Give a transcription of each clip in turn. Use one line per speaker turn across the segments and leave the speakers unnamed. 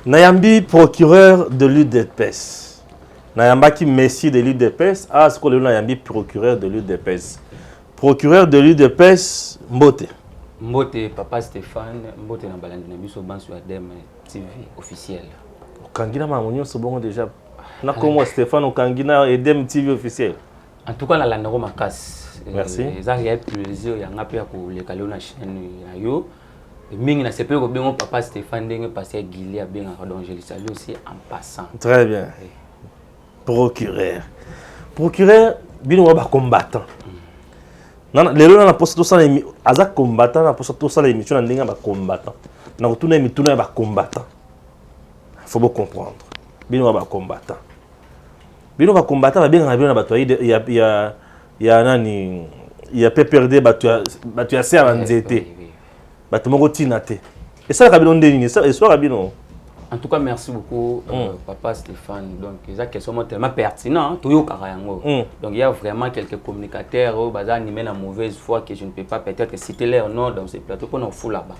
Nayambi procureur de l'UDPS. Nayamba qui messie de l'UDPS. Ah, ce qu'on Nayambi procureur de l'UDPS. Procureur de l'UDPS, Mbote.
Mbote, papa Stéphane, Mbote na balandi na biso bansu Adem TV officiel.
Kangina mamunyo sobongo déjà. Na comme Stéphane Okangina Edem TV officiel.
En tout cas na landako makas.
Merci.
Ça y a plaisir ya ngapi ya ko le kalo na chaîne ya yo. Mingi na sepe ko bengo papa Stéphane ndenge passé Guili a benga donc je le salue aussi en passant.
Très bien. Procureur. Procureur bino ba combattant. Lelo na poste to sala aza combattant na poste to sala émission na ndinga ba combattant. Na kutuna émission ba combattant. Faut bien comprendre. Bino ba combattant. Bino ba combattant ba bien na bino na bato ya nani ya PPRD bato ya serre nzete. Bato moko tina te. Et ça la bino ndeni ça et soit bino.
En tout cas, merci beaucoup, papa Stéphane. Donc, c'est question tellement pertinent. Donc, il y a vraiment quelques communicateurs qui sont animés la mauvaise foi que je ne peux pas peut-être citer leur nom dans ces plateaux pour nous foutre là-bas.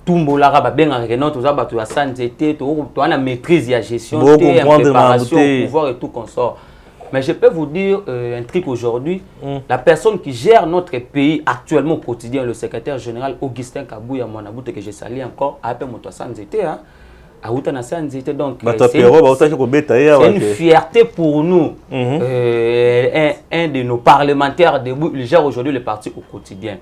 Tout le monde a bien en tout ça, tu as santé, tu as la maîtrise de la gestion, tu as la préparation, le pouvoir et tout qu'on sort. Mais je peux vous dire un truc aujourd'hui. La personne qui gère notre pays actuellement au quotidien, le secrétaire général Augustin Kabouya Monaboute, que je salue encore, a appelé mon santé. Donc, c'est une fierté pour nous. Un de nos parlementaires debout, il gère aujourd'hui le parti au quotidien.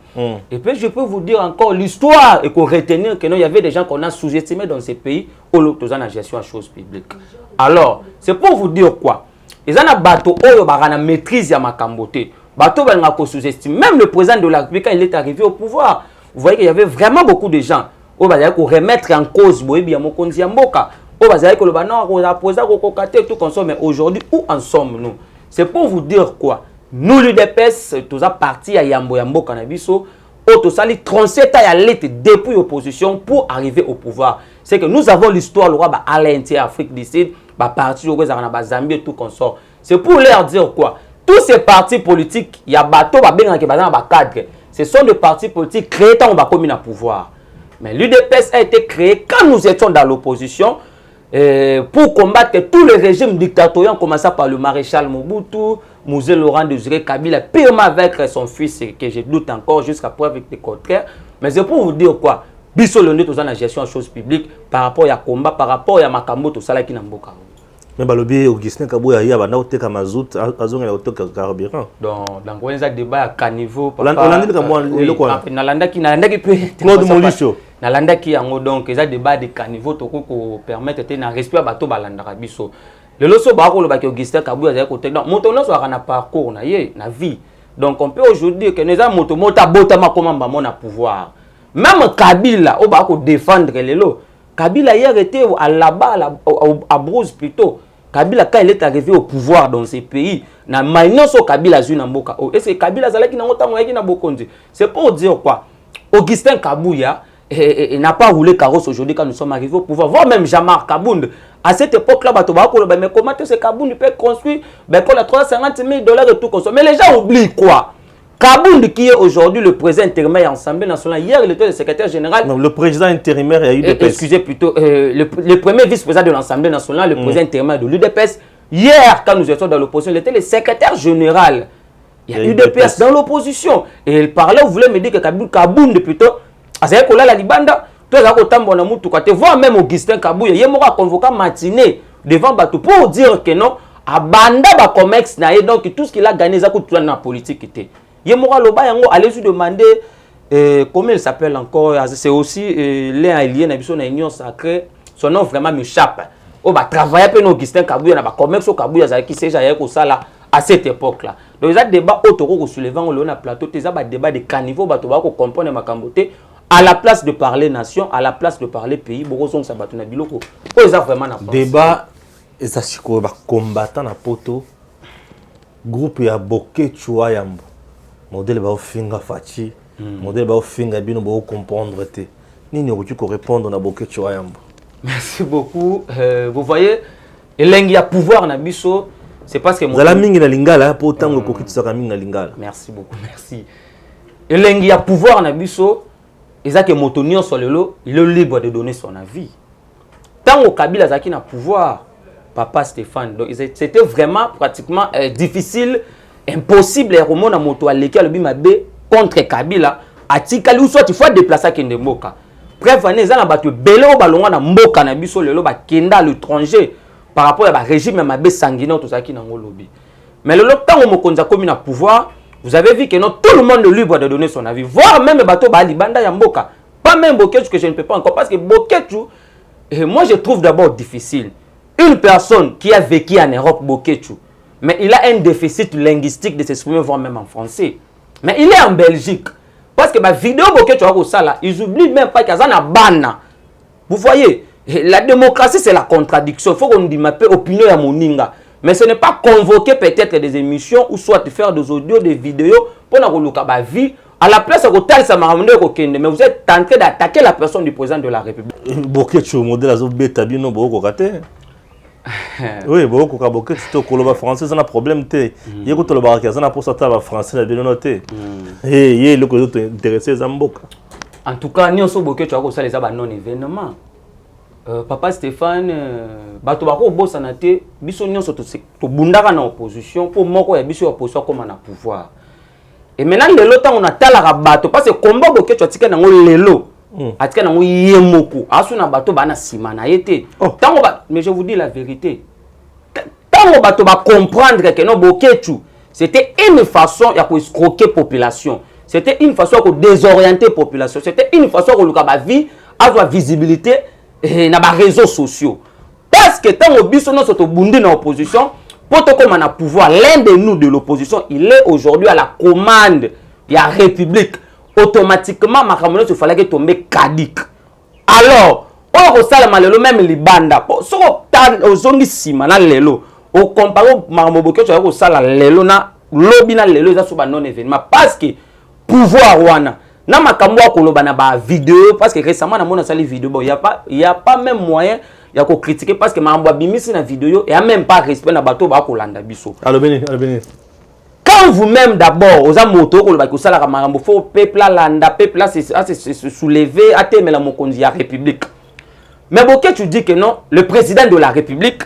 Et puis je peux vous dire encore l'histoire et qu'on retenir qu'il y avait des gens qu'on a sous-estimés dans ces pays où l'autre a gestion à choses publiques. Alors, c'est pour vous dire quoi? Ils ont un bateau où ils ont maîtrise à Makambote. Bateau ils sous-estimé. Même le président de la République, quand il est arrivé au pouvoir, vous voyez qu'il y avait vraiment beaucoup de gens. Où ils ont remettre en cause Boebi Mokonzi Mboka. Où ils ont dit mais aujourd'hui, où en sommes-nous? C'est pour vous dire quoi? Nous, l'UDPS, tous à parti à Yambo Mboka Nabiso, où tous à 37 ans à l'aide depuis l'opposition pour arriver au pouvoir. C'est que nous avons l'histoire, le roi à l'intérieur Afrique du Sud. Parti au Zambie et tout consort. C'est pour leur dire quoi? Tous ces partis politiques, il y a bateau, cadre. Ce sont des partis politiques créés quand on va commun à pouvoir. Mais l'UDPS a été créé quand nous étions dans l'opposition pour combattre tous les régimes dictatoriaux, en commençant par le maréchal Mobutu, Mouzé Laurent Désiré Kabila, purement avec son fils, que je doute encore jusqu'à preuve du contraire. Mais c'est pour vous dire quoi? Biso le tout ça la gestion de choses publiques par rapport à combat, par rapport à Makambo, tout ça là qui n'a pas.
Mais balobi Augustin Kabouya ya bana oteka mazout azonga oteka carburant.
Donc on a débat à caniveau
papa. Olandi ka moi eloko na.
Nalanda ki pe
Claude Molisho.
Nalanda ki yango donc eza débat de caniveau to ko permettre te na respect bato balanda ka biso. Le loso ba ko lo ba ki Augustin Kabouya za ko te donc moto no so na parcours na ye na vie. Donc on peut aujourd'hui dire que nous avons moto mota botama comment ba mon pouvoir. Même Kabila o ba ko défendre lelo. Kabila hier était là-bas à Brousse plutôt. Kabila quand il est arrivé au pouvoir dans ces pays, na maintenant so Kabila zuna mboka. Et c'est Kabila zalaki na ngota moyaki na bokonzi. C'est pour dire quoi? Augustin Kabouya n'a pas roulé carrosse aujourd'hui quand nous sommes arrivés au pouvoir. Voir même Jamar Kabound. À cette époque-là, mais comment ce Kabound peut construire pour les 350 000 $ et tout comme ça. Mais les gens oublient quoi? Kabound qui est aujourd'hui le président intérimaire Assemblée nationale. Hier, il était le secrétaire général.
Non, le président intérimaire a eu des
excusez plutôt, le premier vice-président de l'Assemblée nationale, le président intérimaire de l'UDPS. Hier, quand nous étions dans l'opposition, il était le secrétaire général. Il y a l'UDPS dans l'opposition. Et il parlait, vous voulez me dire que Kabound plutôt, c'est que là, la Libanda, toi, voir même Augustin Kabouya, il y a un convoqué matinée devant Batou pour dire que non, à Banda, Bacomex, donc tout ce qu'il a gagné, ça coûte dans la politique. Yemora Loba yango allez lui demander comment il s'appelle encore. C'est aussi l'un lié na biso na union sacrée. Son nom vraiment m'échappe. On va travailler avec Augustin Kabouya na ba commerce au Kabouya za qui c'est jaye ko sala à cette époque là. Donc il y a débat autour ko soulevant on na plateau ça ba débat de caniveau bato ba ko comprendre makambote à la place de parler nation, à la place de parler pays, beaucoup sont ça bato na biloko. O ça vraiment na
débat et ça siko ba combattant na poto groupe ya Boké Chua Yambo. Modèle ba ofinga fachi modèle ba ofinga bino ba comprendre te nini okoki ko répondre na Boké Chua Yambo.
Merci beaucoup. Vous voyez elengi ya pouvoir na biso c'est parce que
zala mingi na lingala po tango ko kitsaka mingi na lingala.
Merci beaucoup, merci. Elengi ya pouvoir na biso ezake motonio solelo il est libre de donner son avis. tant au Kabila zaki na pouvoir papa Stéphane donc c'était vraiment pratiquement difficile impossible romo na moto aleki alobi mabe contre Kabila atikali ou soit il faut déplacer kende mboka bref ane za na bato belé o balonga na mboka na biso lelo ba kenda à l'étranger par rapport à ba régime mabe sanguinaire tout ça qui na ngolobi mais lelo tant o mokonza komi na pouvoir vous avez vu que non tout le monde est libre de donner son avis voire même bato ba libanda ya mboka pas même Boketu que je ne peux pas encore parce que Boketu moi je trouve d'abord difficile une personne qui a vécu en Europe Boketu mais il a un déficit linguistique de s'exprimer voire même en français mais il est en Belgique parce que ma vidéo Boketu a ça là ils oublient même pas qu'il y a un ban vous voyez la démocratie c'est la contradiction il faut qu'on dise ma opinion à moninga mais ce n'est pas convoquer peut-être des émissions ou soit faire des audios des vidéos pour na koluka ba vie à la place de tel ça m'a mais vous êtes en train d'attaquer la personne du président de la République
Boketu modèle azo beta bino boko kate oui boko ka Boketu to koloba français ça na problème té yeko to loba ka ça na pour ça ta français na bino noté et le ko to intéressé zamboka
en tout cas nyonso Boketu ako ça les aba non événement papa Stéphane bato bako bossa na té biso nyonso to bundaka na opposition pour moko ya biso opposition comme na pouvoir et maintenant lelo temps on a talaka bato parce que combat Boketu atika nango lelo atika nango yemoko asuna bato bana sima na yete tango ba mais je vous dis la vérité tango bato ba comprendre que non Boketu c'était une façon ya ko escroquer population c'était une façon de désorienter population c'était une façon de luka ba vie avoir visibilité na ba réseaux sociaux parce que tango biso no soto bundi na opposition pour te comme on a pouvoir, l'un de nous de l'opposition, il est aujourd'hui à la commande de la République. Automatiquement, ma camarade, il fallait que tombe caduc. Alors, on resale malelo même les bandes. Si on zongi simana lelo, on compare Marmoboke tu as sala lelo na lobby na lelo ça sur non événement parce que pouvoir wana na makamwa koloba na ba vidéo parce que récemment na mona sali vidéo bon il y a pas même moyen il y a ko critiquer parce que mambo bimisi na vidéo et a même pas respect na bato ba ko landa biso
alors beni
quand vous même d'abord aux amoto ko ba ko sala ka mambo faut peuple landa peuple là c'est soulever a temer la mokonzi ya république mais boké tu dis que non le président de la république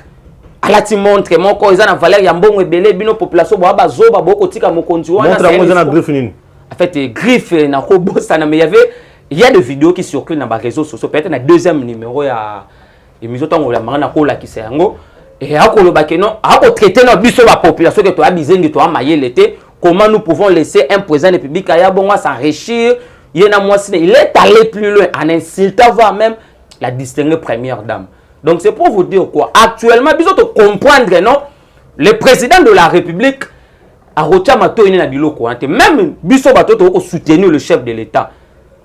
ala ti montre mon ko ezana valeur ya mbongo ebele bino population bo ba zoba boko tika mokonzi wana
montre mo ezana griffe nini
en fait griffe na ko bossa mais il y a des vidéos qui circulent dans les réseaux sociaux peut-être na deuxième numéro ya émission tango la mangana ko la kisango et akolo ba que non ako traiter na biso ba population que to abizengi to amayele te comment nous pouvons laisser un président république aya bongo s'enrichir yena mwasine il est allé plus loin en insultant voire même la distinguée première dame. Donc c'est pour vous dire quoi actuellement biso to comprendre non le président de la République a retiré mato ine na biloko ante même biso bato to soutenir le chef de l'État.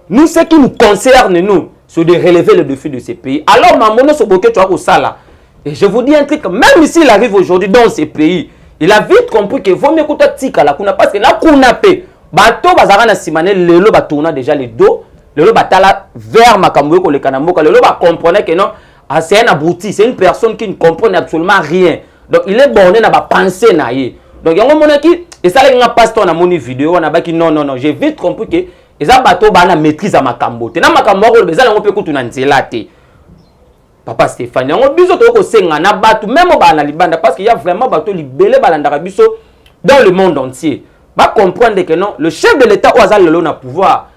Nous ce qui nous concerne nous c'est de relever le défi de ces pays. Alors mamono soboke tu as ko sala. Et je vous dis un truc même s'il arrive aujourd'hui dans ces pays, il a vite compris que vaut mieux kuta tika la kuna parce que la kuna pe bato bazara na simane lelo batona déjà les dos lelo batala vers makambo ko le kanamboka lelo ba comprenait que non c'est un abruti, c'est une personne qui ne comprend absolument rien. Donc il est borné na ba penser na ye. Donc yango monaki et ça les nga pasteur na moni vidéo na ba ki non j'ai vite compris que eza bato ba na maîtrise à makambo te na makambo ko bezala ngo pe kutu na nzela te. Papa Stéphane yango biso to ko senga na bato même ba na libanda parce qu'il y a vraiment bato libélé balanda biso dans le monde entier. Ba comprendre que non le chef de l'État oza lelo na pouvoir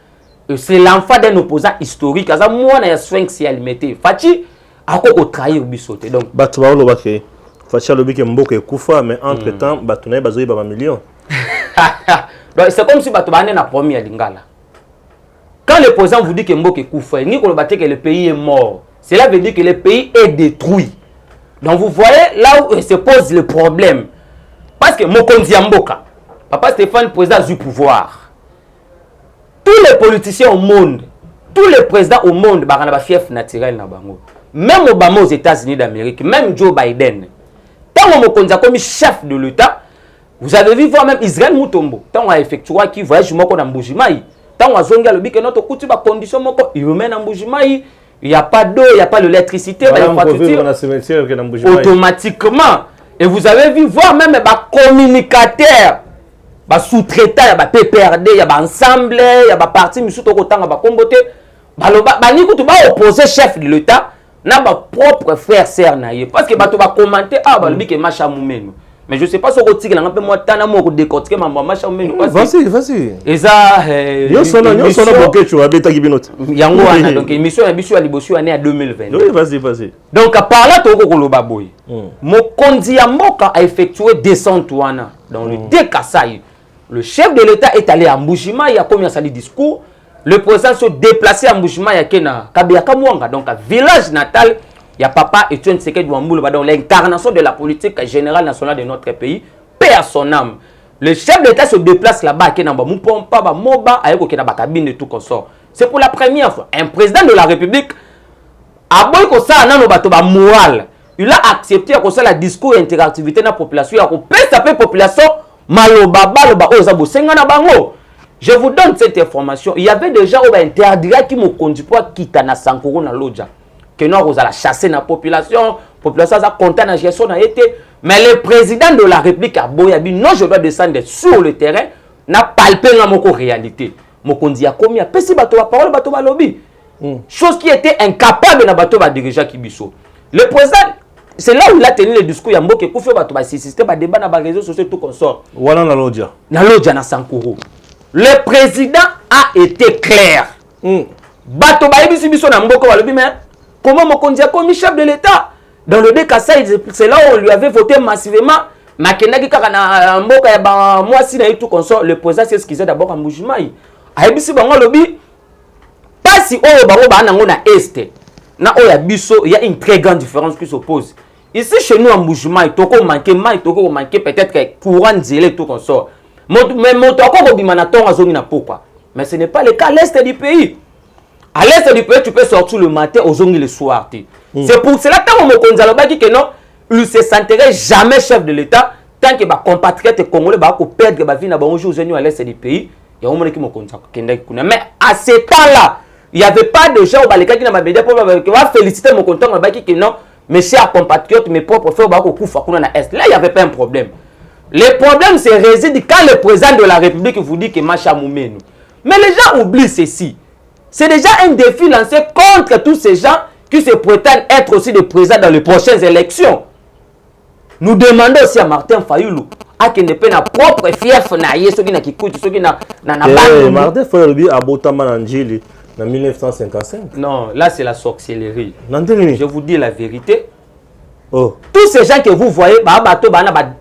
c'est l'enfant d'un opposant historique aza mwana ya sphinx ya limité. Fati ako trahir bisoté donc
bato ba loba ke facha lobi ke mboko ekufa mais entre temps bato na bazoyi ba millions
donc c'est comme si bato bane na premier lingala quand le président vous dit que mboko ekufa ni ko loba que le pays est mort cela veut dire que le pays est détruit donc vous voyez là où se pose le problème parce que mokonzi ya mboka papa Stéphane président du pouvoir tous les politiciens au monde tous les présidents au monde bakana ba fief naturel na bango. Même Obama aux États-Unis d'Amérique, même Joe Biden, tant qu'on me comme chef de l'État, vous avez vu voir même Israël Moutombo, tant qu'on a effectué qui voyage moko na Mbujimaï, tant qu'on a zonga le que notre coutume a condition moko, il remet na Mbujimaï, il n'y a pas d'eau, il n'y a pas d'électricité, automatiquement. Et vous avez vu voir même les communicateurs, les sous-traitants, les PPRD, les ensemble, les partis, les partis, les opposé chef de l'État. na ba propre frère sœur na ye parce que bato ba commenter ah ba lobi ke Macha Moumeno mais je sais pas si on tire là un peu moi tana mo décortiquer ma Macha Moumeno
vas-y
eza
yo sono boké tu abeta ki binot
yango wana donc émission ya biso ya liboso année à 2020
oui vas-y
donc par là to ko koloba boy mokonzi ya mboka a effectué descente wana dans le Kasai. Le chef de l'État est allé à Mbushima, il a commis un discours. Le président se déplacé à Mbushima, il y a Kena, Kabiaka Mwanga, donc à village natal, il y a papa Etienne Tshisekedi Wambulu, donc l'incarnation de la politique générale nationale de notre pays, paix à son âme. Le chef de l'État se déplace là-bas à Kena, Moupompa, Moba, avec Kena Bakabine et tout comme ça. C'est pour la première fois. Un président de la République a beau que ça, non, moral. Il a accepté que ça, la discours et interactivité de la population, il a coupé sa population. Je vous donne cette information. Il y avait déjà un interdit qui me conduit pour quitter na Sankoro na Lodja. Que nous avons chassé la population a compté na gestion na été. Mais le président de la République a boyabi non je dois descendre sur le terrain n'a palpé la moko réalité. Mo kondi a commis a pesi bato ba parole bato ba lobby. Chose qui était incapable na bato ba dirigeant Kibiso. Le président c'est là où il a tenu le discours ya mboke ko fait bato ba système ba débat na ba réseaux sociaux tout consort.
Voilà na Lodja.
Na Lodja na Sankoro. Le président a été clair. Bato ba yebisi biso na mboka ba lobi mais comment Mokonzi a commis chef de l'État dans le Kasai, c'est là où on lui avait voté massivement. Makendaki kaka na mboka ya ba mwasi na tout consort. Le président c'est ce qu'ils a d'abord en Mbushimai. A yebisi bango lobi pasi oyo bango ba nango na est. Na oya biso, il y a une très grande différence qui s'oppose. Ici, chez nous, en Mbushima, il faut manquer peut-être que courant zélé tout comme ça. Mais ce n'est pas le cas à l'est du pays. À l'est du pays, tu peux sortir le matin, aux ongles le soir. C'est pour cela que que non, il ne se sentirait jamais chef de l'État tant que les compatriotes congolais vont perdre la vie à l'est du pays. Il y a un moment qui me mais à ce temps-là, il n'y avait pas de gens qui n'ont pas féliciter mon content que non. Mes chers compatriotes, mes propres frères, là, il n'y avait pas un problème. Le problème, c'est réside quand le président de la République vous dit que Macha Moumeno. Mais les gens oublient ceci. C'est déjà un défi lancé contre tous ces gens qui se prétendent être aussi des présidents dans les prochaines élections. Nous demandons aussi à Martin Fayoulou à qu'il ne peut pas propre fief na yeso qui na kikuti so qui na
Martin Fayoulou a botama nanjili. En 1955.
Non, là c'est la sorcellerie. Je vous dis la vérité.
Oh.
Tous ces gens que vous voyez,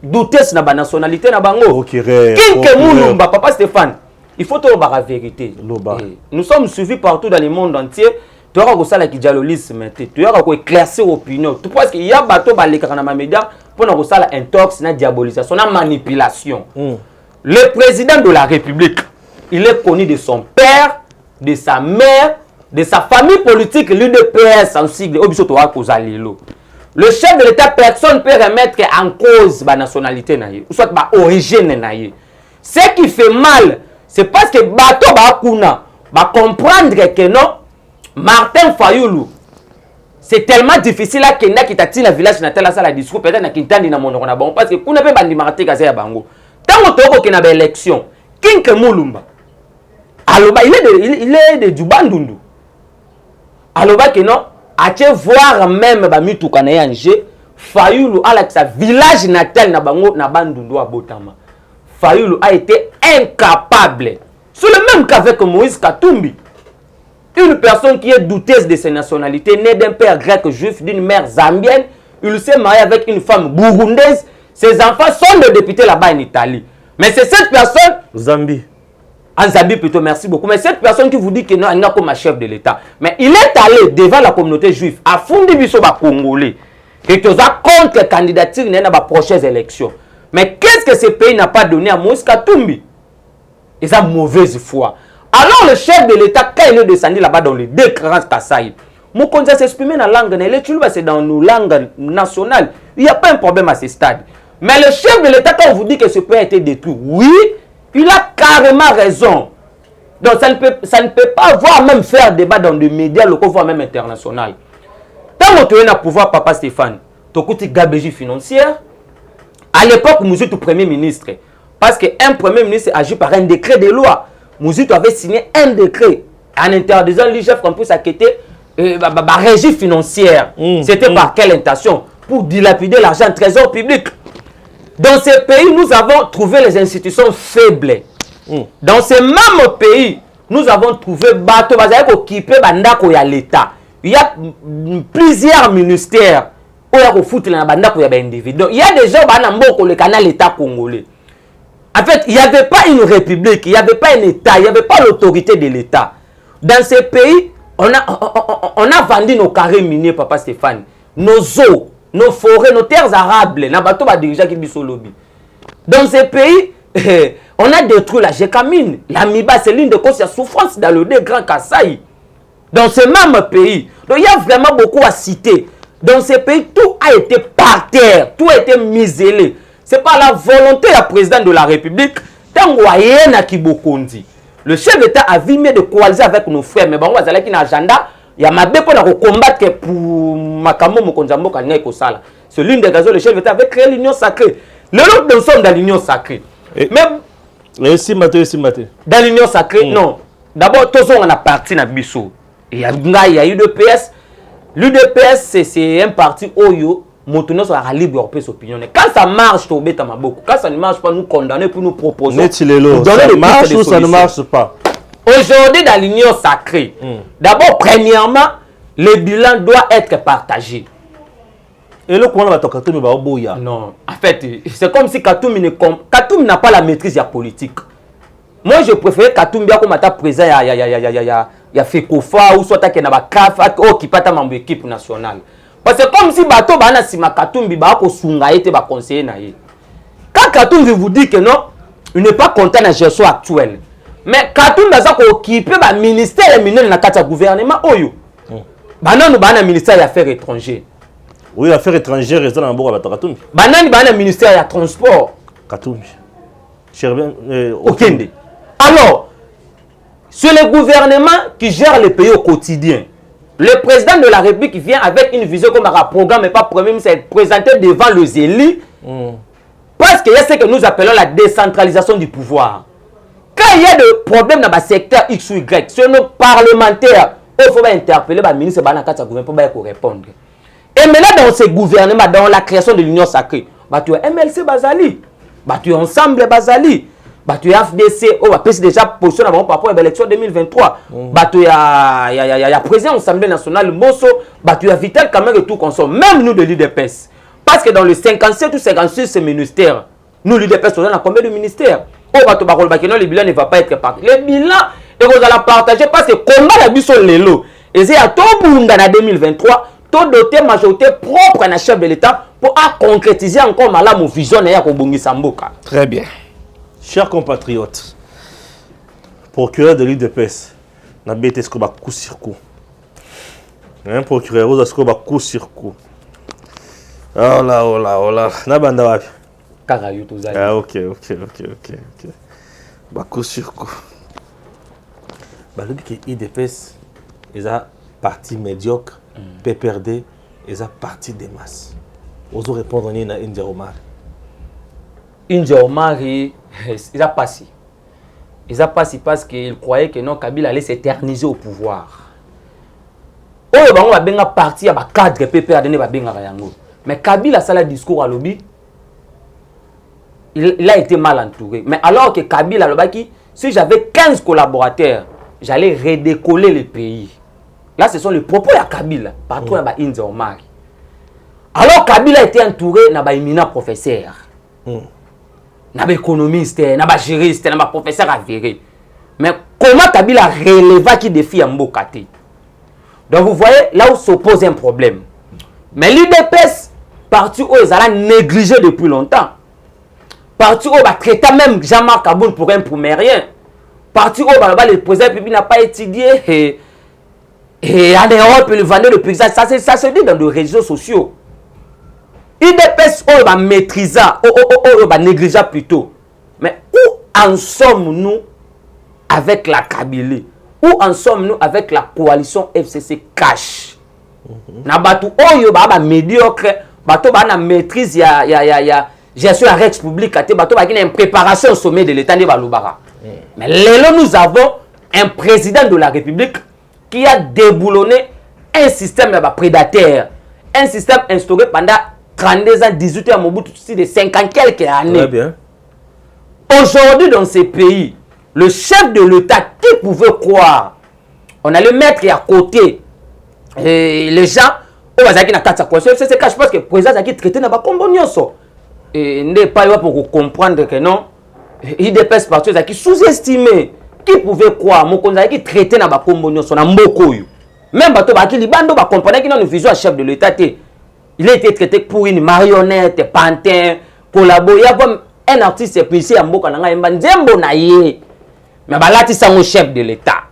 douter sur la nationalité na bango. Papa Stéphane, il faut te la vérité. Nous sommes suivis partout dans le monde entier. Tu auras ça la dialogisme, tu auras éclaircir l'opinion. Tu penses qu'il y a bateau les canaux médias pour nous ça la intox, la diabolisation, la manipulation. Le président de la République, il est connu de son père, de sa mère, de sa famille politique, l'UDPS en sigle, le chef de l'État, personne ne peut remettre en cause la nationalité, ou soit l'origine. Ce qui fait mal, c'est parce que Bato Bakuna va comprendre que non, Martin Fayoulou, c'est tellement difficile à Kenya qui t'a dit la village natal à la discours, peut-être qu'il t'a dit dans mon nom, parce que qu'on n'a pas Martin Kazé à Bango. Tant qu'on a une élection, Kinke Moulumba. Aloba, il est de Djubandundu. Aloba que non, à te voir même Bamitou Kanayanje, Fayoulou a sa village natal na bango na Bandundu à Botama. Fayoulou a été incapable. C'est le même qu'avec Moïse Katumbi. Une personne qui est douteuse de ses nationalités, née d'un père grec juif, d'une mère zambienne, il s'est marié avec une femme burundaise. Ses enfants sont des députés là-bas en Italie. Mais c'est cette personne...
Zambie.
En Zambie plutôt, merci beaucoup. Mais cette personne qui vous dit que non, il n'est pas comme un chef de l'État. Mais il est allé devant la communauté juive, à fond de biso congolais, et que ça contre la candidature dans les prochaines élections. Mais qu'est-ce que ce pays n'a pas donné à Moïse Katumbi? Et ça, mauvaise foi. Alors le chef de l'État, quand il est descendu là-bas dans les deux grands Kasaï, mon conseil s'exprimer dans la langue, c'est dans nos langues nationales. Il n'y a pas un problème à ce stade. Mais le chef de l'État, quand on vous dit que ce pays a été détruit, oui, il a carrément raison. Donc ça ne peut pas voir même faire débat dans des médias locaux, voire même internationaux. Tant que tu es dans le pouvoir, Papa Stéphane, tu as coûté gabegie financière. À l'époque, Mouzoutou Premier ministre. Parce qu'un Premier ministre agit par un décret de loi. Mouzoutou avait signé un décret en interdisant l'IGF qu'on puisse acquitter régie financière. C'était par quelle intention? Pour dilapider l'argent trésor public. Dans ces pays, nous avons trouvé les institutions faibles. Dans ces mêmes pays, nous avons trouvé bateau bazali occupé bandako ya l'État. Il y a plusieurs ministères où il y a foutre la bandako ya individu. Il y a des gens qui ont le canal l'État congolais. En fait, il n'y avait pas une république, il n'y avait pas un État, il n'y avait pas l'autorité de l'État. Dans ces pays, on a vendu nos carrés miniers, Papa Stéphane, nos eaux, nos forêts, nos terres arables. Dans ces pays, on a détruit la Gécamine. La Miba, c'est l'une des causes de souffrance dans le Grand Kasaï. Dans ce même pays. Donc il y a vraiment beaucoup à citer. Dans ces pays, tout a été par terre, tout a été miselé. C'est pas la volonté du président de la République. Le chef d'État a vimé de coaliser avec nos frères. Mais bon, on va dire qu'il y a un agenda. Il y a ma pour combattre pour Makamo Mokonzambo Kanya Kosala. C'est l'une des raisons le chef d'État avait créé l'union sacrée. Le lot nous sommes dans l'union sacrée. Même dans l'union sacrée, non. D'abord, tous on a parti dans Bissau. Il y a UDPS. L'UDPS, c'est un parti Oyo. Maintenant, ça a libre opinion. Quand ça marche, quand ça ne marche pas, nous condamner pour nous proposer.
Ça marche ou ça ne marche pas?
Aujourd'hui, dans l'union sacrée, d'abord, premièrement, le bilan doit être partagé.
Et le comment Katoum va au
Non, en fait, c'est comme si Katoum n'a pas la maîtrise de la politique. Moi, je préfère Katoum bien comme ta président, il y a Fekofa ou soit qu'il y a CAF qui pas ta membre équipe nationale. Parce que comme si Bato Bana Sima Katoum Biba ko sunga été ba conseiller na ye. Quand Katoum vous dit que non, il n'est pas content de la gestion actuelle. Mais Katoum baza ko occuper ba ministère minel na kata gouvernement oyo. Bananu bana ministère des affaires étrangères.
Oui, affaires étrangères reste dans boka ba Katoum.
Banani bana ministère des transports.
Katoum.
Okende. Alors, c'est le gouvernement qui gère le pays au quotidien. Le président de la République vient avec une vision comme un programme, mais pas premier, mais c'est présenté devant les élus. Parce qu'il y a ce que nous appelons la décentralisation du pouvoir. Quand il y a des problèmes dans le secteur X ou Y, sur nos parlementaires, il faut interpeller le ministre de la gouvernement pour répondre. Et maintenant, dans ce gouvernement, dans la création de l'Union sacrée, tu as MLC Bazali, tu as Ensemble Bazali. Tu as FDC, on va passer déjà position par rapport à l'élection 2023. Tu as président de l'Assemblée nationale, Mosso, tu as Vital Kamerhe et tout consomme. Même nous de l'UDPS. Parce que dans le 57 ou 56 ministères, nous l'UDPS, on a combien de ministères? Le bilan ne va pas être partagé. Le bilan, on va la partager parce que combat la bus sur les lots. Et c'est à tout bout en 2023, tout doté majorité propre à la chef de l'État pour concrétiser encore ma vision de Kobongi Samboka.
Très bien. Chers compatriotes, procureur de l'UDPS, n'a pas été coup sur coup. Un procureur, vous avez coup sur coup. Oh là. N'a pas d'abord. Ah, ok. Coup sur coup. Bah, le dit que l'UDPS, ils ont parti médiocre, PPRD, ils ont parti des masses. Vous allez répondre à India Omar.
India Omar, il a passé. Ils ont passé parce qu'ils croyaient que non, Kabila allait s'éterniser au pouvoir. Oh, on va bien partir à cadre PPRD, mais Kabila a le discours à l'objet. Il a été mal entouré. Mais alors que Kabila a dit, si j'avais 15 collaborateurs, j'allais redécoller le pays. Là, ce sont les propos de Kabila, patron de India Omar. Alors Kabila a été entouré d'un éminent professeur. N'a économiste, n'a juriste, n'a professeur avéré. Mais comment Kabila relève qui défie en Mbokate? Donc vous voyez là où s'oppose un problème. Mais l'UDPS, parti où ils ont négligé depuis longtemps. Parti où ils ont traité même Jean-Marc Aboun pour un rien. Parti où le président Pibi n'a pas étudié et en Europe il vendait le président. Ça se dit dans les réseaux sociaux. UDPS va maîtriser, va négliger plutôt. Mais où en sommes-nous avec la Kabylie? Où en sommes-nous avec la coalition FCC Cash? Na batu oyo ba médiocre, bato ba na maîtrise ya gestion la Rex publique, bato ba qui une préparation au sommet de l'État de Balubara. Mais là nous avons un président de la République qui a déboulonné un système de prédateur, un système instauré pendant 32 ans, 18 ans à Mobutu, de 50 quelques années.
Très bien.
Aujourd'hui, dans ces pays, le chef de l'État, qui pouvait croire, on allait mettre à côté les gens, c'est ce cas, je pense que le président a traité dans le et n'est pas pour comprendre que non, il dépasse partout, qui sous-estimé, qui pouvait croire, mon conseil qui traité dans le même bateau qui libando ba comprendre qu'il a une vision à chef de l'État, il a été traité pour une marionnette, pantin, collaborer comme un artiste policier à Mboka nanga Mbandembo na ye. Mais bah là tu es chef de l'État.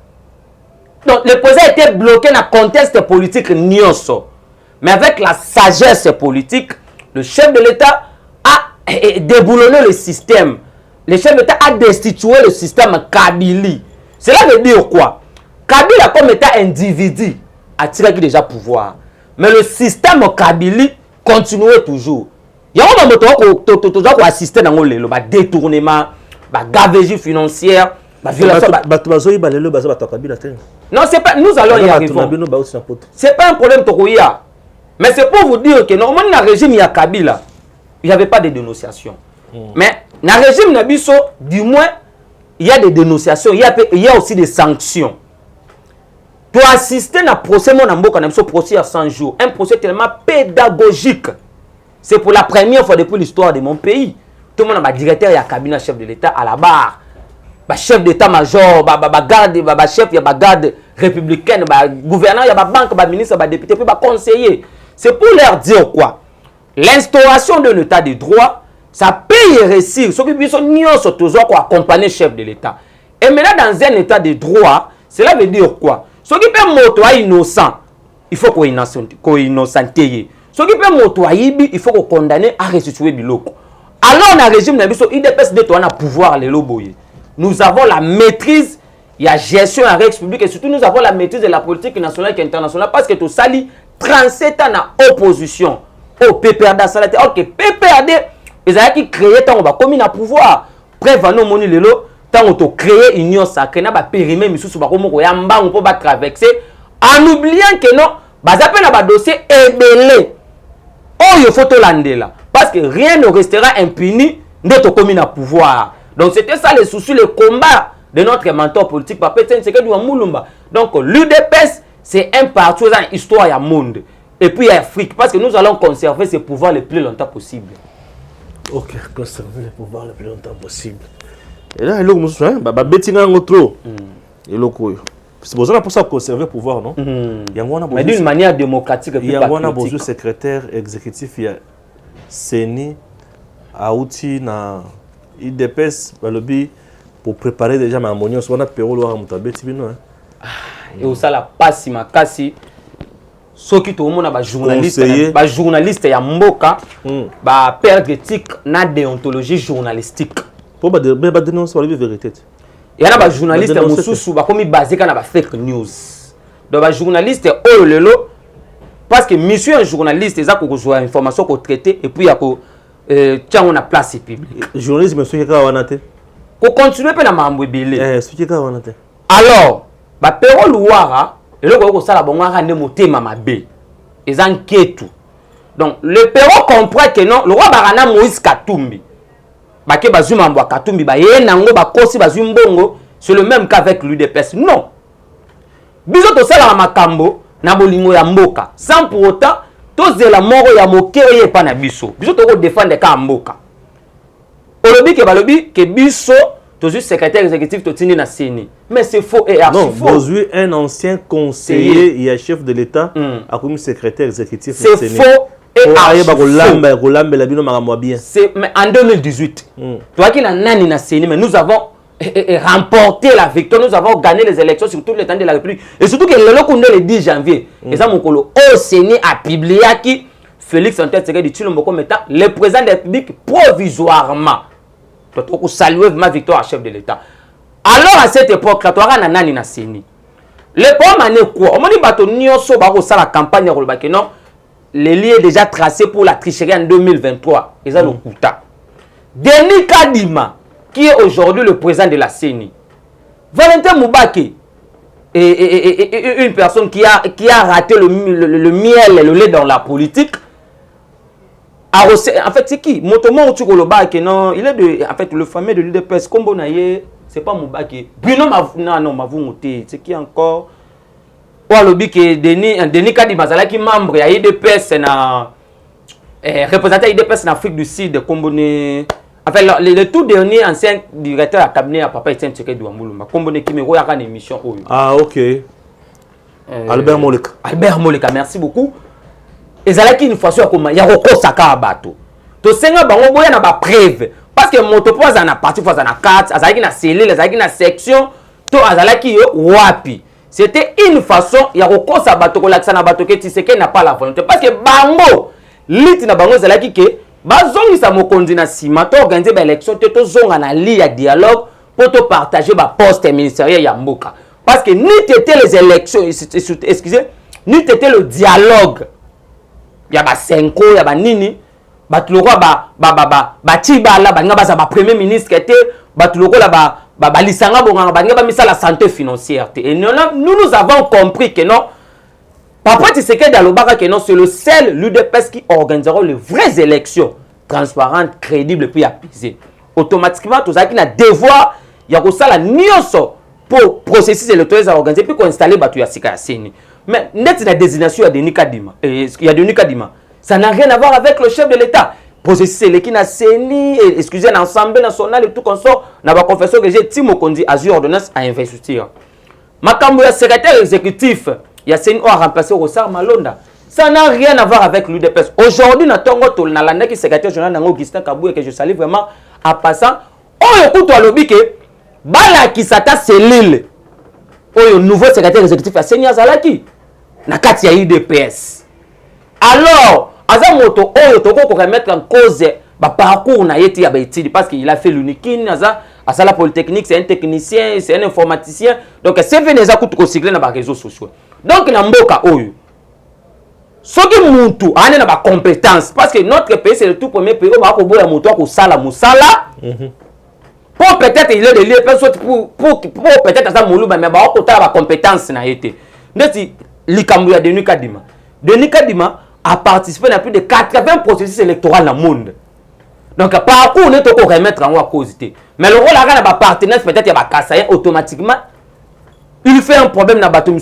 Donc le président a été bloqué dans le contexte politique nyonso. Mais avec la sagesse politique, le chef de l'État a déboulonné le système. Le chef de l'État a destitué le système Kabili. Cela veut dire quoi? Kabila comme état individu a tiré déjà pouvoir. Mais le système Kabili continuait toujours. Il y a un moment où assister dans le détournement, la gabegie financière, la violation. Non, c'est pas, nous allons y arriver. C'est pas un problème Tokoya. Mais c'est pour vous dire que normalement dans le régime il y a Kabila, il n'y avait pas de dénonciation. Mais dans le régime Nabiso, du moins, il y a des dénonciations, il y a aussi des sanctions. Pour assister à un procès, procès à 100 jours, un procès tellement pédagogique. C'est pour la première fois depuis l'histoire de mon pays. Tout le monde a un directeur, il y a un cabinet chef de l'État à la barre. Chef d'état-major, chef, il y a un garde républicain, gouverneur, il y a un banque, un ministre, un député, puis un conseiller. C'est pour leur dire quoi? L'instauration d'un état de droit, ça peut y réussir. Ceux qui sont toujours accompagner le chef de l'État. Et maintenant, dans un état de droit, cela veut dire quoi? Ceux qui peuvent motoyer innocent, il faut qu'on innocenté. Ceux qui peuvent motoyer, il faut qu'on condamne à restituer biloko. Alors, dans le régime, il dépêche de ton pouvoir les loboyer. Nous avons la maîtrise, il y a gestion en règle publique et surtout nous avons la maîtrise de la politique nationale et internationale parce que tout ça, 37 ans en opposition au PPRD. Alors que PPRD, ils ont créé tant on va commis à pouvoir. Prévenons mon lelo. Tant on créé une union sacrée, na ba périmé misu ba komo ko yamba on peut pas traverser en oubliant que non, ba zappé na ba dossier ébélé. Oh il faut to landela parce que rien ne restera impuni de commis à pouvoir. Donc c'était ça les soucis, le combat de notre mentor politique Papa Etienne Tshisekedi Mulumba. Donc l'UDPS c'est un parti dans l'histoire du monde et puis Afrique parce que nous allons conserver ce pouvoir le plus longtemps possible.
OK, conserver le pouvoir le plus longtemps possible. Et là, il y a un trop. C'est besoin pour ça conserver le pouvoir, non?
Mais d'une manière démocratique.
Il y a un besoin secrétaire exécutif, il y a CENI, Aouti, IDPS, pour préparer déjà ma monnaie. On a Péro, Loire, Moutabé, Tibino.
Et aussi, la passe, ma casse. Ceux qui tout le monde a journaliste, ya mboka, ba perdre éthique, na déontologie journalistique.
Pour dénoncer la vérité.
Il y a des journalistes qui sont basés sur la fake news. Donc les journalistes parce que monsieur un journaliste, ils ont des informations qu'on traite et puis il y a une place publique.
Journalisme, c'est ce qui est
qu'on continue à m'embrouiller. Alors, Péro Louara, et là, on a un motema mabé. Ils enquêtent tout. Donc, le Péro comprend que non, le roi Barana Moïse Katumbi. Bake bazuma mbwa Katumbi ba ye nango ba kosi bazumbongo, c'est le même qu'avec l'UDPS. Non. Biso to sala makambo na bolingo ya mboka. Sans pour autant to zela moro ya moke ye pa na biso. Biso to ko défendre ka mboka. Olobi ke balobi ke biso to juste secrétaire exécutif to tindi na CENI. Mais c'est faux et archi faux.
Non, Bozui un ancien conseiller et chef de l'État a comme secrétaire exécutif.
C'est faux. C'est mais en 2018. Toi qui n'as nani na CENI, mais nous avons remporté la victoire, nous avons gagné les élections sur tout le temps de la République. Et surtout que le 10 janvier, et ça mon colo au CENI a publié qui Félix Antoine Tshisekedi Tshilombo comme étant le président de la République provisoirement. Tu as salué ma victoire à chef de l'État. Alors à cette époque, là, tu as nani na CENI. Le problème est quoi? On m'a dit bateau nyonso ba ko ça la campagne ko ba non. Les liens déjà tracés pour la tricherie en 2023. Ils ont le Kouta. Denis Kadima, qui est aujourd'hui le président de la CENI. Valentin Moubake, une personne qui a raté le miel et le lait dans la politique. En fait, c'est qui? Motomo Tchukoloba, non, il est en fait, le fameux de l'UDPS, comme c'est pas mon bac. Non, ma voumoté. C'est qui encore? Ou lobby que Denis Kadima, qui membre, il y a l'UDPS, représentant l'UDPS en Afrique du Sud, Kombone. En fait, le tout dernier ancien directeur à cabinet à Papa Etienne Tshisekedi Douamboulou, Kombone Kimero, il y a une émission.
Ah, ok. Albert Moleka.
Albert Moleka, merci beaucoup. Et ça là une fois sur comment il y a recours saka abato. To senga bango boya na ba preuve parce que motopo za na parti fois za na 4, azalaki na cellule, azalaki na section, to azalaki yo wapi. C'était une façon il y a recours sa bato ko lakisa na bato ke Tshisekedi n'a pas la volonté parce que bango lit na bango zalaki ke bazongi sa mokonzi na sima to organiser ba élection to zonga na li ya dialogue pour te partager ba poste ministériel ya mboka parce que ni t'étais les élections excusez, ni t'étais le dialogue. Il y a ba Senko, il y a ba Nini, ba tuloko ba Tibala, ba nga ba premier ministre qui était, ba tuloko la ba lisanga bonga, ba nga ba misa la santé financière. Et nous avons compris que non, Papa Tshisekedi Dalobaka que non, c'est le seul l'UDPS qui organisera les vraies élections transparentes, crédibles et puis apaisées. Automatiquement, tout ça qui a devoir, il y a ça la nyonso pour processus électoral organisé puis qu'on installe batu ya sika ya seni. Mais net la désignation de Denis Kadima, il y a Denis Kadima. Ça n'a rien à voir avec le chef de l'État. Processus électoral na seni, excusez, l'Assemblée nationale et tout comme ça, na ba confesseur que j'ai Timo Kondi a eu ordonnance à investir. Makambo ya secrétaire exécutif, il y a Seni a remplacé Rossar Malonda. Ça n'a rien à voir avec l'UDPS. Aujourd'hui, na tongo to na landa qui secrétaire général na Augustin Kaboué que je salue vraiment en passant. Oh écoute toi lobby que bala qui s'atta cellule. Oh nouveau secrétaire exécutif à Seni Azalaki. Na kati ya UDPS. Alors, azamoto oyo toko ko remettre en cause ba parcours na yeti ya ba étude parce qu'il a fait l'unikin à la polytechnique, c'est un technicien, c'est un informaticien. Donc c'est venu za kutu ko cycler na ba réseaux sociaux. Donc na mboka oyo. Soki muntu ane na ba compétence parce que notre pays c'est le tout premier pays où ba ko boya mutu ko sala musala. Pour peut-être il est de l'UDPS pour peut-être ça moluba mais ba ko ta ba compétence na yeti. Ndeti Likambu ya Denis Kadima. Denis Kadima a participé à plus de 80 processus électoraux dans le monde. Donc, par contre, on est au remettre en cause. Mais le rôle de la partenaire, peut-être, il y a Kassaïen, automatiquement, il fait un problème dans le bateau,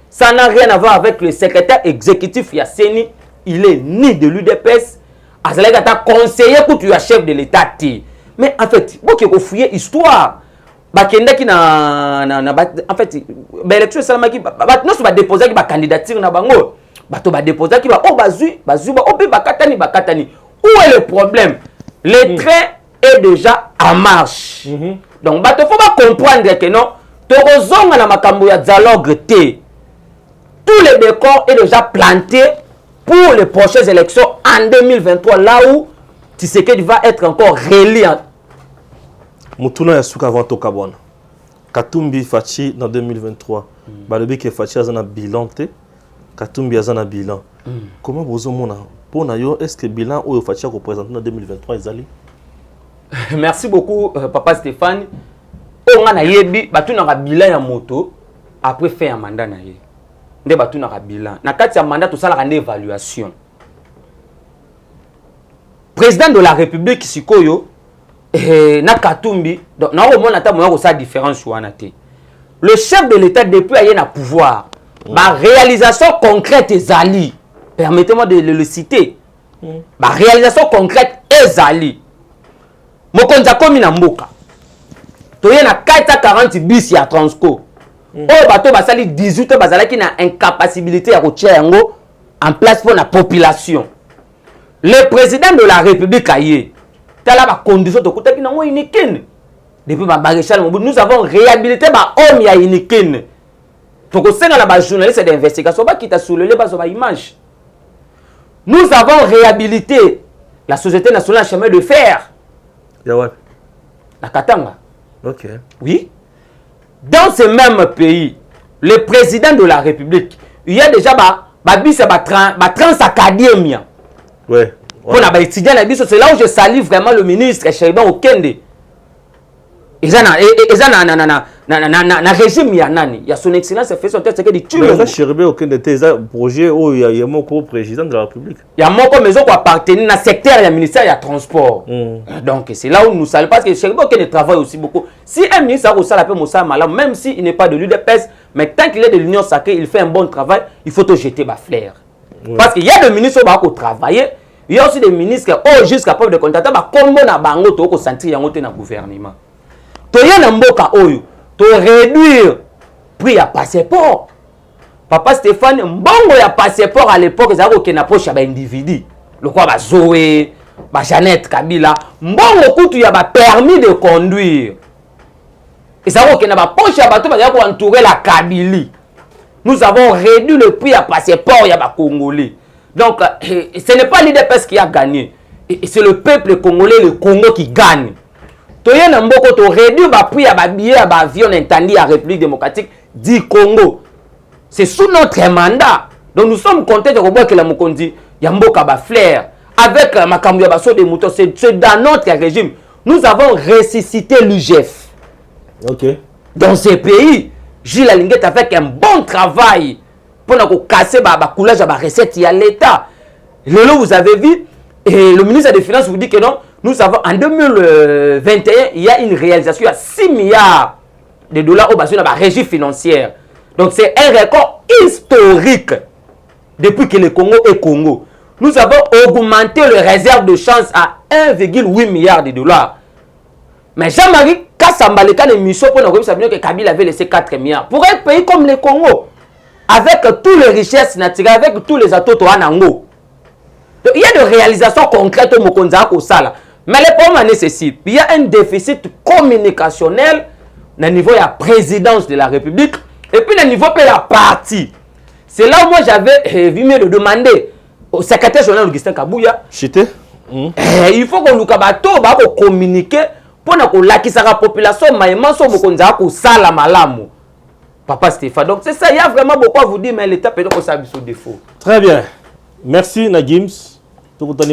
ça n'a rien à voir avec le secrétaire exécutif Yasseni. Il est ni de l'UDPS, il est conseiller pour tu es chef de l'État. Mais en fait, il faut fouiller l'histoire. Bakenda ki en fait l'élection salamaki non so ba déposer ki ba candidature na bango bato ba déposer ki ba bazui ba bakatani où est le problème? Le train est déjà en marche. Donc bato faut pas comprendre que non tokozonga na makambo ya dialogue te. Tout le décor est déjà planté pour les prochaines élections en 2023 là où Tshisekedi va être encore réélu.
Mutuna ya suka avant Tokabwana. Katumbi Fachi dans 2023. Balobi ke Fachi azana bilan te. Katumbi azana bilan. Comment vous omona pour na yo est-ce que bilan ou Fachi a représenté dans 2023 ezali?
Merci beaucoup papa Stéphane. On a yebi batu na bilan ya moto après faire un mandat na ye. Nde batu na bilan. Na kati ya mandat to sala une évaluation. Président de la République sikoyo na Katumbi donc na on ata moya ko sa différence wana te. Le chef de l'État depuis aye na pouvoir ma réalisation concrète ezali, permettez-moi de le citer. Ma réalisation concrète ezali mokonza komi na mboka toye na 440 bis ya Transco oyo bato basali 18 bazalaki na incapacité ya kotia yango en place pour la population. Le président de la République aye tala ba condition to kutaki nango inikene depuis ba maréchal Mobutu nous avons réhabilité ba homme ya inikene to ko senga na ba journaliste d'investigation ba kita soulever ba zo ba image. Nous avons réhabilité la société nationale chemin de fer
Yawa
la Katanga.
OK.
Oui. Dans ce même pays, le président de la République, il y a déjà ba bis ba transacadémia.
Ouais.
Pour les étudiants, c'est là où je salue vraiment le ministre Cheriban Okende. Ils ont na régime ya nani ya son excellence fait son test que dit tu
mais cherbe aucun de tes projets où il y a mon président de la République
ya moko maison ko appartenir na secteur ya ministère ya transport donc c'est là où nous saluons parce que cherbe aucun travaille aussi beaucoup si un ministre a ko sala pe mosa malam même si il n'est pas de l'UDPS mais tant qu'il est de l'Union sacrée il fait un bon travail il faut te jeter ba fleur parce qu'il y a des ministres qui travaillent il y a aussi des ministres qui jusqu'à preuve de contact ba kombo na bango to ko sentir yango te na gouvernement to ya na mboka oyo to réduire prix à passeport. Papa Stéphane, mbongo ya passeport à l'époque, ça a na poche ya individu. Le quoi ba Zoé, ba Jeannette Kabila, mbongo kutu ya ba permis de conduire. Et ça a na ba poche ya bato ba ya ko entourer la Kabylie. Nous avons réduit le prix à passeport ya ba Congolais. Donc ce n'est pas l'UDPS qui a gagné. C'est le peuple congolais, le Congo qui gagne. Toye na mboko to réduit ba prix ya ba billet ya ba avion intendit à République démocratique du Congo. C'est sous notre mandat. Donc nous sommes contents de voir que la Mokondi ya mboka ba flair avec makambo ya baso de moutons c'est dans notre régime. Nous avons ressuscité l'UGF.
OK.
Dans ces pays, Gilles Alinguet a fait un bon travail pour casser ba coulage ba recette ya l'état. Lelo vous avez vu et le ministre des Finances vous dit que non. Nous avons en 2021, il y a une réalisation à 6 milliards de dollars au bassin de la régie financière. Donc c'est un record historique depuis que le Congo est Congo. Nous avons augmenté le réserve de change à 1,8 milliard de dollars. Mais Jean-Marie Kassambaleka de mission pour nous savoir que Kabila avait laissé 4 milliards. Pour un pays comme le Congo, avec toutes les richesses naturelles, avec tous les atouts en Ango. Il y a des réalisations concrètes au Mokonza au Sala. Mais le problème c'est ceci. Il y a un déficit communicationnel au niveau de la présidence de la République et puis au niveau de la partie. C'est là où moi j'avais vu de demander au secrétaire général Augustin Kabouya. Il faut que nous communiquer pour que la population sala malamu. Papa Stéphane. Donc c'est ça, il y a vraiment beaucoup à vous dire, mais l'État peut être sous défaut.
Très bien. Merci Nagims. Tout le temps,